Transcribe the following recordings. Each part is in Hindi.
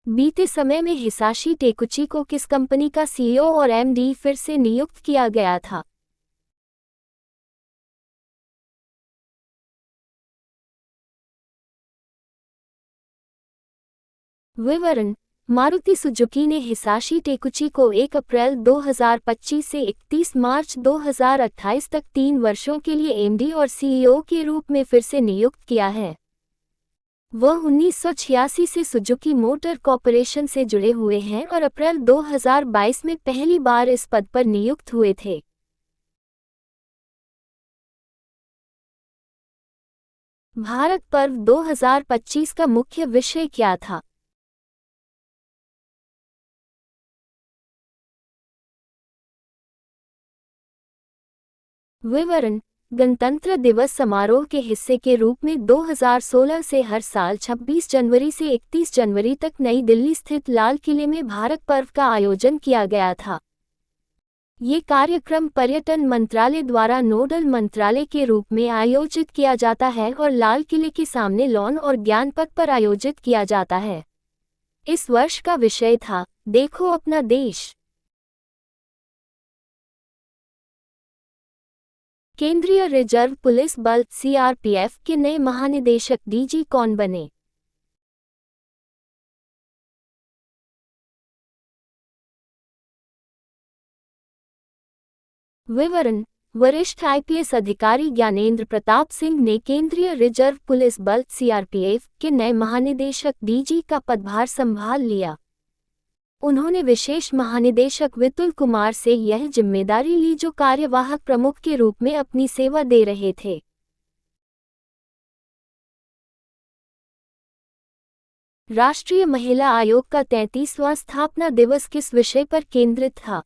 बीते समय में हिसाशी टेकुची को किस कंपनी का सीईओ और एमडी फिर से नियुक्त किया गया था? विवरण: मारुति सुजुकी ने हिसाशी टेकुची को 1 अप्रैल 2025 से 31 मार्च 2028 तक 3 वर्षों के लिए एमडी और सीईओ के रूप में फिर से नियुक्त किया है। वह 1986 से सुजुकी मोटर कॉर्पोरेशन से जुड़े हुए हैं और अप्रैल 2022 में पहली बार इस पद पर नियुक्त हुए थे। भारत पर्व 2025 का मुख्य विषय क्या था? विवरण: गणतंत्र दिवस समारोह के हिस्से के रूप में 2016 से हर साल 26 जनवरी से 31 जनवरी तक नई दिल्ली स्थित लाल किले में भारत पर्व का आयोजन किया गया था। ये कार्यक्रम पर्यटन मंत्रालय द्वारा नोडल मंत्रालय के रूप में आयोजित किया जाता है और लाल किले के सामने लॉन और ज्ञानपथ पर आयोजित किया जाता है। इस वर्ष का विषय था, देखो अपना देश। केंद्रीय रिजर्व पुलिस बल सीआरपीएफ के नए महानिदेशक डीजी कौन बने? विवरण: वरिष्ठ आईपीएस अधिकारी ज्ञानेंद्र प्रताप सिंह ने केंद्रीय रिजर्व पुलिस बल सीआरपीएफ के नए महानिदेशक डीजी का पदभार संभाल लिया। उन्होंने विशेष महानिदेशक विपुल कुमार से यह जिम्मेदारी ली जो कार्यवाहक प्रमुख के रूप में अपनी सेवा दे रहे थे। राष्ट्रीय महिला आयोग का 33वां स्थापना दिवस किस विषय पर केंद्रित था?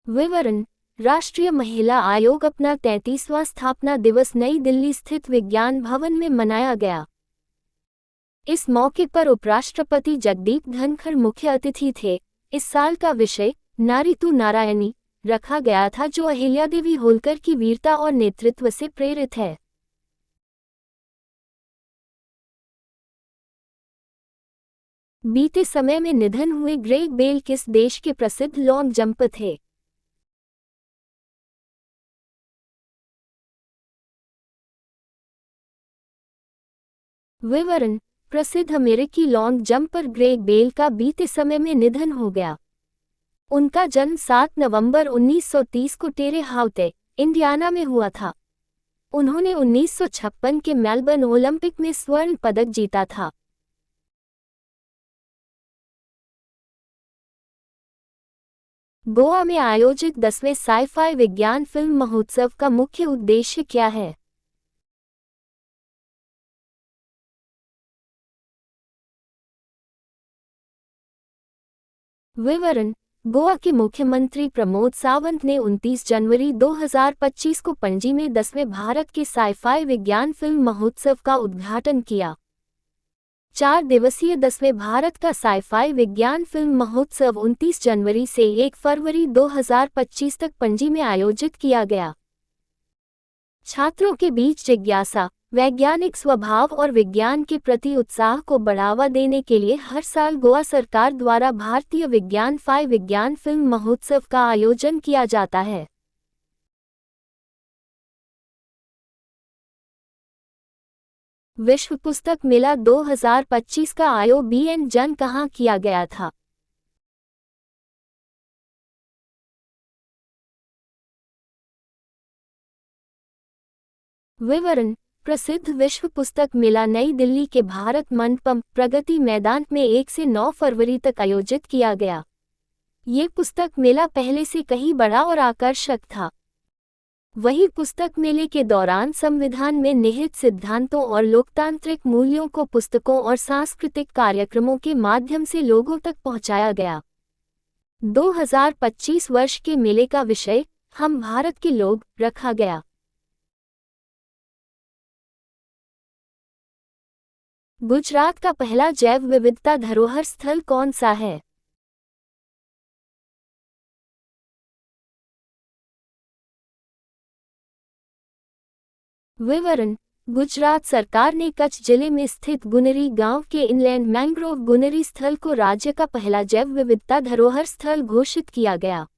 विवरण: राष्ट्रीय महिला आयोग अपना 33वां स्थापना दिवस नई दिल्ली स्थित विज्ञान भवन में मनाया गया। इस मौके पर उपराष्ट्रपति जगदीप धनखड़ मुख्य अतिथि थे। इस साल का विषय नारी तू नारायणी रखा गया था जो अहिल्यादेवी होलकर की वीरता और नेतृत्व से प्रेरित है। बीते समय में निधन हुए ग्रेग बेल किस देश के प्रसिद्ध लॉन्ग जंप थे? विवरण: प्रसिद्ध अमेरिकी लॉन्ग जंपर ग्रेग बेल का बीते समय में निधन हो गया। उनका जन्म 7 नवंबर 1930 को टेरे हाउते, इंडियाना में हुआ था। उन्होंने 1956 के मेलबर्न ओलंपिक में स्वर्ण पदक जीता था। गोवा में आयोजित 10वें साइ-फाई विज्ञान फिल्म महोत्सव का मुख्य उद्देश्य क्या है? विवरण: गोवा के मुख्यमंत्री प्रमोद सावंत ने 29 जनवरी 2025 को पणजी में 10वें भारत के साइ-फाई विज्ञान फिल्म महोत्सव का उद्घाटन किया। 4 दिवसीय 10वें भारत का साइ-फाई विज्ञान फिल्म महोत्सव 29 जनवरी से 1 फरवरी 2025 तक पणजी में आयोजित किया गया। छात्रों के बीच जिज्ञासा, वैज्ञानिक स्वभाव और विज्ञान के प्रति उत्साह को बढ़ावा देने के लिए हर साल गोवा सरकार द्वारा भारतीय विज्ञान फाई विज्ञान फिल्म महोत्सव का आयोजन किया जाता है। विश्व पुस्तक मेला 2025 का आयोजन कहाँ किया गया था? विवरण: प्रसिद्ध विश्व पुस्तक मेला नई दिल्ली के भारत मंडपम प्रगति मैदान में 1 से 9 फरवरी तक आयोजित किया गया। ये पुस्तक मेला पहले से कहीं बड़ा और आकर्षक था। वही पुस्तक मेले के दौरान संविधान में निहित सिद्धांतों और लोकतांत्रिक मूल्यों को पुस्तकों और सांस्कृतिक कार्यक्रमों के माध्यम से लोगों तक पहुंचाया गया। 2025 वर्ष के मेले का विषय हम भारत के लोग रखा गया। गुजरात का पहला जैव विविधता धरोहर स्थल कौन सा है? विवरण: गुजरात सरकार ने कच्छ जिले में स्थित गुनरी गांव के इनलैंड मैंग्रोव गुनरी स्थल को राज्य का पहला जैव विविधता धरोहर स्थल घोषित किया गया।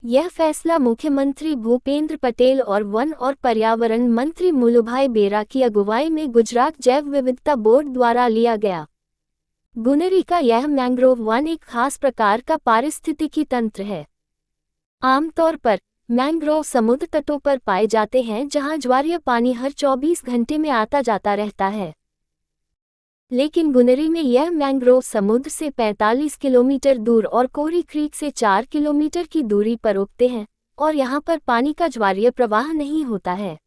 यह फैसला मुख्यमंत्री भूपेंद्र पटेल और वन और पर्यावरण मंत्री मुलुभाई बेरा की अगुवाई में गुजरात जैव विविधता बोर्ड द्वारा लिया गया। गुनरी का यह मैंग्रोव वन एक खास प्रकार का पारिस्थितिकी तंत्र है। आमतौर पर मैंग्रोव समुद्र तटों पर पाए जाते हैं जहां ज्वारीय पानी हर 24 घंटे में आता जाता रहता है। लेकिन गुनरी में यह मैंग्रोव समुद्र से 45 किलोमीटर दूर और कोरी क्रीक से 4 किलोमीटर की दूरी पर उगते हैं और यहां पर पानी का ज्वारीय प्रवाह नहीं होता है।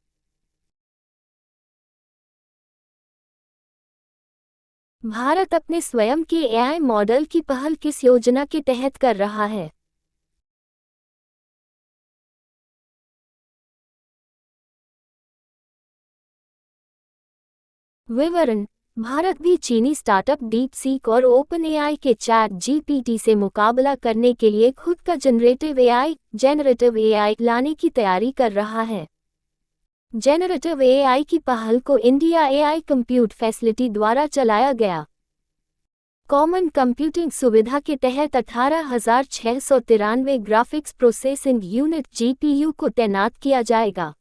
भारत अपने स्वयं के एआई मॉडल की पहल किस योजना के तहत कर रहा है? विवरण: भारत भी चीनी स्टार्टअप डीपसीक और ओपन एआई के चैट जीपीटी से मुकाबला करने के लिए खुद का जेनरेटिव एआई लाने की तैयारी कर रहा है। जेनरेटिव एआई की पहल को इंडिया एआई कंप्यूट फैसिलिटी द्वारा चलाया गया। कॉमन कंप्यूटिंग सुविधा के तहत 18,693 ग्राफिक्स प्रोसेसिंग यूनिट जीपीयू को तैनात किया जाएगा।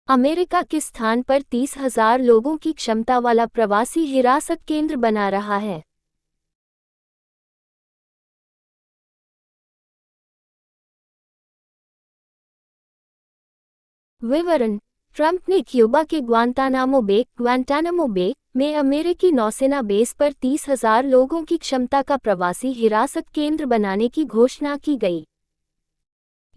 अमेरिका किस स्थान पर 30,000 लोगों की क्षमता वाला प्रवासी हिरासत केंद्र बना रहा है? विवरण: ट्रंप ने क्यूबा के ग्वांटानामो बे में अमेरिकी नौसेना बेस पर 30,000 लोगों की क्षमता का प्रवासी हिरासत केंद्र बनाने की घोषणा की गई।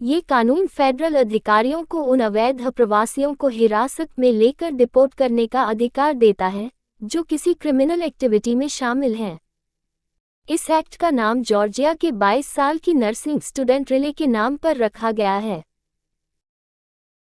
ये कानून फेडरल अधिकारियों को उन अवैध प्रवासियों को हिरासत में लेकर डिपोर्ट करने का अधिकार देता है जो किसी क्रिमिनल एक्टिविटी में शामिल हैं। इस एक्ट का नाम जॉर्जिया के 22 साल की नर्सिंग स्टूडेंट रिले के नाम पर रखा गया है।